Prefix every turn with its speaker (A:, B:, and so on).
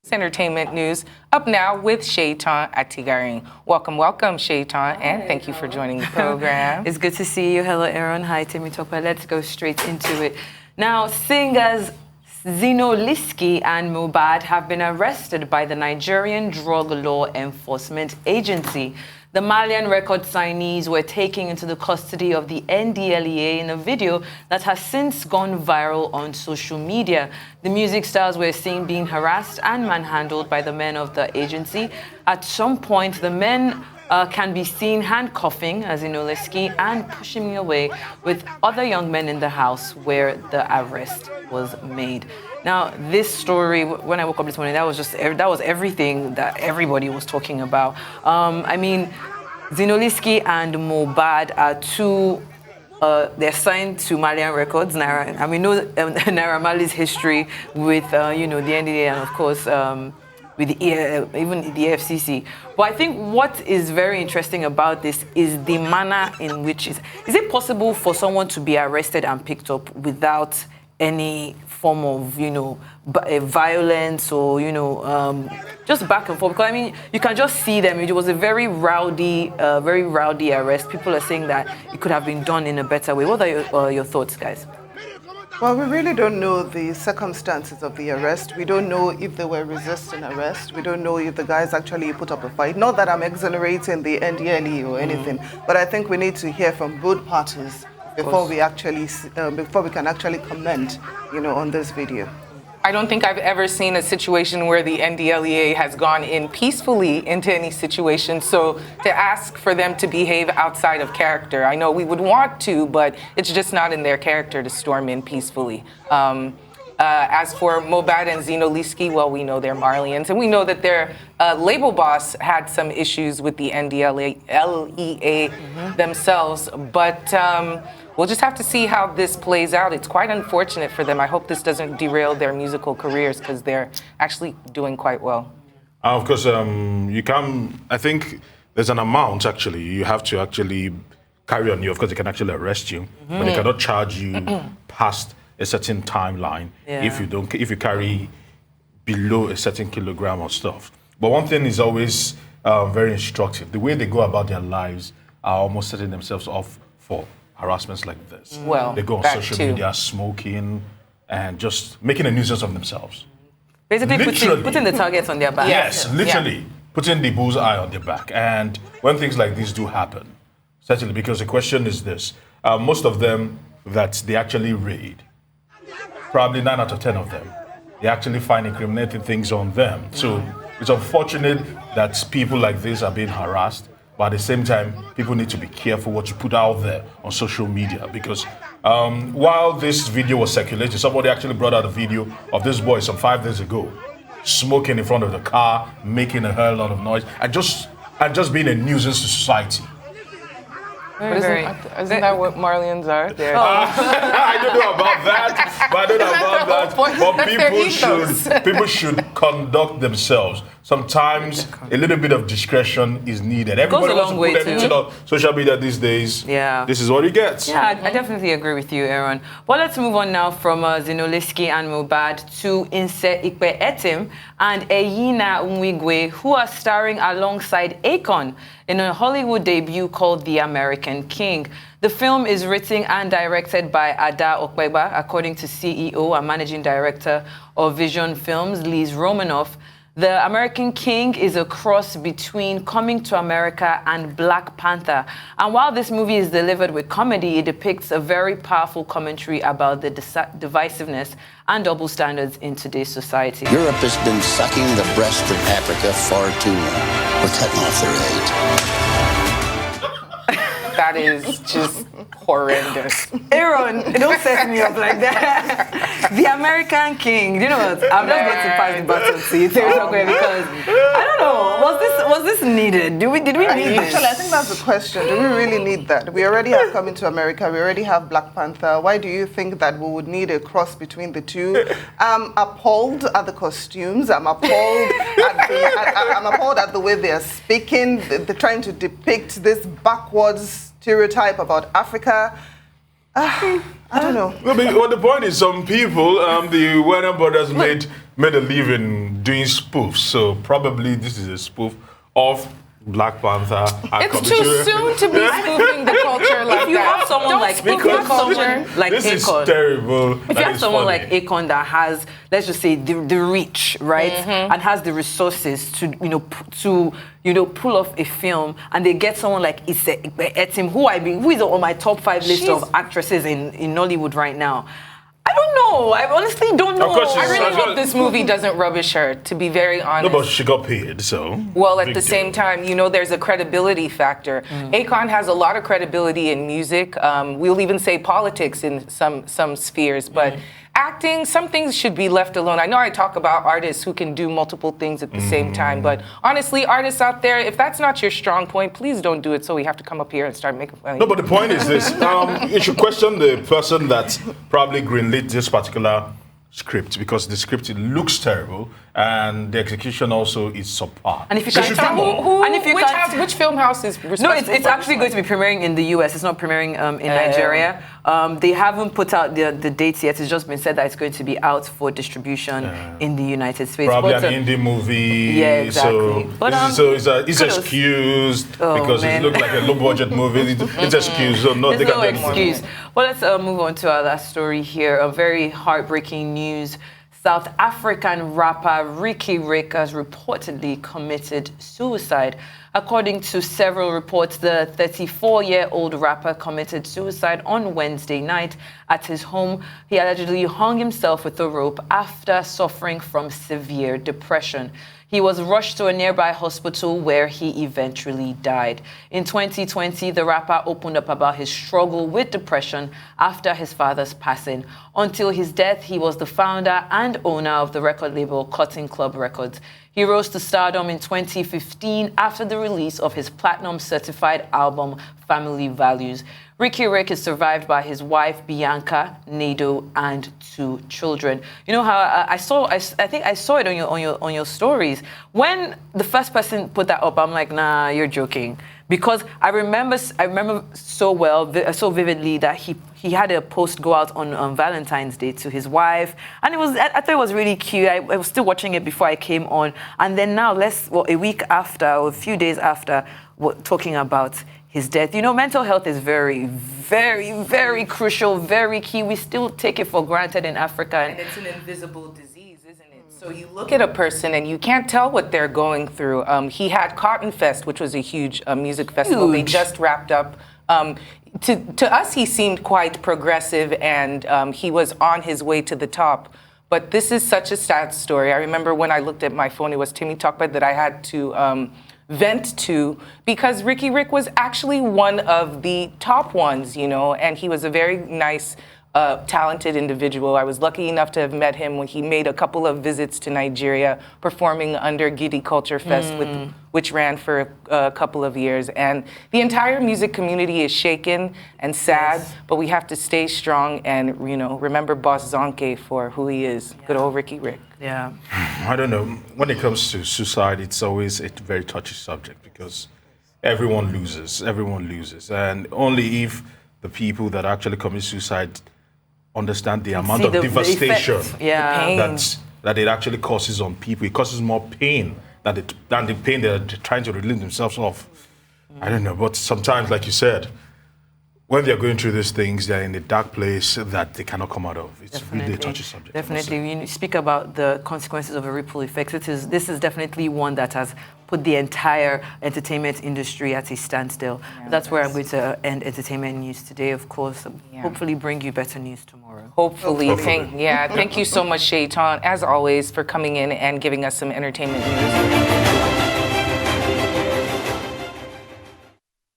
A: It's entertainment news. Up now with Shaitan Atigaring. Welcome, Shaitan, and thank you for joining the program.
B: It's good to see you. Hello, Aaron. Hi, Timmy Tokpa. Let's go straight into it. Now, singers Zinoleesky and Mohbad have been arrested by the Nigerian Drug Law Enforcement Agency. The Malian record signees were taken into the custody of the Ndlea in a video that has since gone viral on social media. The music stars were seen being harassed and manhandled by the men of the agency. At some point, the men can be seen handcuffing Zinoleesky and pushing him away with other young men in the house where the arrest was made. Now, this story, when I woke up this morning, that was everything that everybody was talking about. I mean, Zinoleesky and Mohbad are two. They're signed to Malian Records. We know Naira Marley's history with the NDA and of course with even the FCC. But I think what is very interesting about this is the manner in which is it possible for someone to be arrested and picked up without any form of, violence or, just back and forth? Because, I mean, you can just see them. It was a very rowdy arrest. People are saying that it could have been done in a better way. What are your thoughts, guys?
C: Well, we really don't know the circumstances of the arrest. We don't know if they were resisting arrest. We don't know if the guys actually put up a fight. Not that I'm exonerating the NDLE or anything, but I think we need to hear from both parties before we can actually comment, on this video.
A: I don't think I've ever seen a situation where the NDLEA has gone in peacefully into any situation. So to ask for them to behave outside of character, I know we would want to, but it's just not in their character to storm in peacefully. As for Mohbad and Zinoleesky, well, we know they're Marlians, and we know that their label boss had some issues with the NDLEA themselves, but we'll just have to see how this plays out. It's quite unfortunate for them. I hope this doesn't derail their musical careers because they're actually doing quite well.
D: Of course, I think there's an amount, actually, you have to actually carry on you. Of course, they can actually arrest you, but they cannot charge you past a certain timeline if you carry below a certain kilogram of stuff. But one thing is always very instructive. The way they go about their lives are almost setting themselves off for harassments like this.
A: Well,
D: they go on social media smoking and just making a nuisance of themselves.
B: Basically putting the targets on their back.
D: Yes, literally putting the bullseye on their back. And when things like this do happen, certainly, because the question is this, most of them that they actually raid, probably 9 out of 10 of them, they actually find incriminating things on them. So it's unfortunate that people like this are being harassed, but at the same time, people need to be careful what you put out there on social media, because while this video was circulating, somebody actually brought out a video of this boy some 5 days ago, smoking in front of the car, making a hell lot of noise, and just being a nuisance to society.
A: Isn't that what Marlians are?
D: I don't know about that, but I don't know about that. But people should conduct themselves. Sometimes a little bit of discretion is needed. Everybody wants to put everything on social media these days.
B: Yeah.
D: This is what he gets.
B: Yeah, I definitely agree with you, Aaron. Well, let's move on now from Zinoleesky and Mohbad to Nse and Eyina Nwigwe, who are starring alongside Akon in a Hollywood debut called The American King. The film is written and directed by Ada Okwegba, according to CEO and Managing Director of Vision Films, Liz Romanoff. The American King is a cross between Coming to America and Black Panther. And while this movie is delivered with comedy, it depicts a very powerful commentary about the divisiveness and double standards in today's society.
E: Europe has been sucking the breast of Africa far too long. We're cutting off their aid.
A: That is just horrendous.
B: Aaron, don't set me up like that. The American King. You know what? I'm not going to pass the baton to you, because I don't know. Was this needed? Did we need this?
C: Actually, I think that's the question. Do we really need that? We already have Coming to America. We already have Black Panther. Why do you think that we would need a cross between the two? I'm appalled at the costumes. I'm appalled at the way they are speaking. They're trying to depict this backwards stereotype about Africa. I don't know.
D: No, but well, the point is, some people, the Warner Brothers made a living doing spoofs. So probably this is a spoof of Black Panther.
A: It's too soon to be spoofing the culture like
B: If you
A: that.
B: have someone
A: Don't
B: like
A: spoof
B: Akon,
A: the culture.
B: like
D: This is
B: Akon.
D: terrible.
B: If you have someone like Akon that has, let's just say, the reach, right, and has the resources to, pull off a film, and they get someone like Etim, who is on my top 5 list of actresses in Nollywood right now. I don't know. I honestly don't know.
D: Of course,
A: I really hope this movie doesn't rubbish her, to be very honest.
D: No, but she got paid, so.
A: Well, at the same time, there's a credibility factor. Akon has a lot of credibility in music. We'll even say politics in some spheres, but acting, some things should be left alone. I know I talk about artists who can do multiple things at the same time, but honestly, artists out there, if that's not your strong point, please don't do it so we have to come up here and start making fun of you.
D: No, but the point is this. You should question the person that probably greenlit this particular script, because the script, it looks terrible and the execution also is subpar.
B: And if you
D: They
B: can't
D: should do more.
A: Which film house is responsible?
B: No, it's actually going to be premiering in the US. It's not premiering in Nigeria. They haven't put out the dates yet. It's just been said that it's going to be out for distribution in the United States.
D: Probably
B: but,
D: an indie movie.
B: Yeah, exactly.
D: It's excused because it looks like a low-budget movie. It's excused. So no,
B: There's
D: they
B: no
D: can get more.
B: excuse. Well, let's move on to our last story here. A very heartbreaking news. South African rapper Ricky Rick has reportedly committed suicide. According to several reports, the 34-year-old rapper committed suicide on Wednesday night at his home. He allegedly hung himself with a rope after suffering from severe depression. He was rushed to a nearby hospital where he eventually died. In 2020, the rapper opened up about his struggle with depression after his father's passing. Until his death, he was the founder and owner of the record label Cotton Club Records. He rose to stardom in 2015 after the release of his platinum-certified album, Family Values. Ricky Rick is survived by his wife, Bianca, Nado, and 2 children. You know how I think I saw it on your stories. When the first person put that up, I'm like, nah, you're joking. Because I remember so well, so vividly that he had a post go out on Valentine's Day to his wife, and I thought it was really cute. I was still watching it before I came on, and then now a week after or a few days after, we're talking about his death. Mental health is very, very, very crucial, very key. We still take it for granted in Africa.
A: And it's an invisible disease, isn't it? So you look at a person and you can't tell what they're going through. He had Cotton Fest, which was a huge music festival. They just wrapped up. To us, he seemed quite progressive, and he was on his way to the top. But this is such a sad story. I remember when I looked at my phone, it was Timmy Talkbed that I had to vent to, because Ricky Rick was actually one of the top ones, and he was a very nice, talented individual. I was lucky enough to have met him when he made a couple of visits to Nigeria, performing under Giddy Culture Fest, which ran for a couple of years. And the entire music community is shaken and sad, but we have to stay strong and, remember Boss Zonke for who he is. Good old Ricky Rick.
B: Yeah.
D: I don't know. When it comes to suicide, it's always a very touchy subject because everyone loses. Everyone loses. And only if the people that actually commit suicide understand the amount of devastation that it actually causes on people. It causes more pain than the pain they're trying to relieve themselves of. I don't know, but sometimes, like you said, when they're going through these things, they're in a dark place that they cannot come out of. It's really a touchy subject.
B: Definitely. When you speak about the consequences of a ripple effect, this is definitely one that has put the entire entertainment industry at a standstill. That's where I'm going to end entertainment news today, of course. Hopefully bring you better news tomorrow.
A: Hopefully. Thank you so much, Shaitan, as always, for coming in and giving us some entertainment news.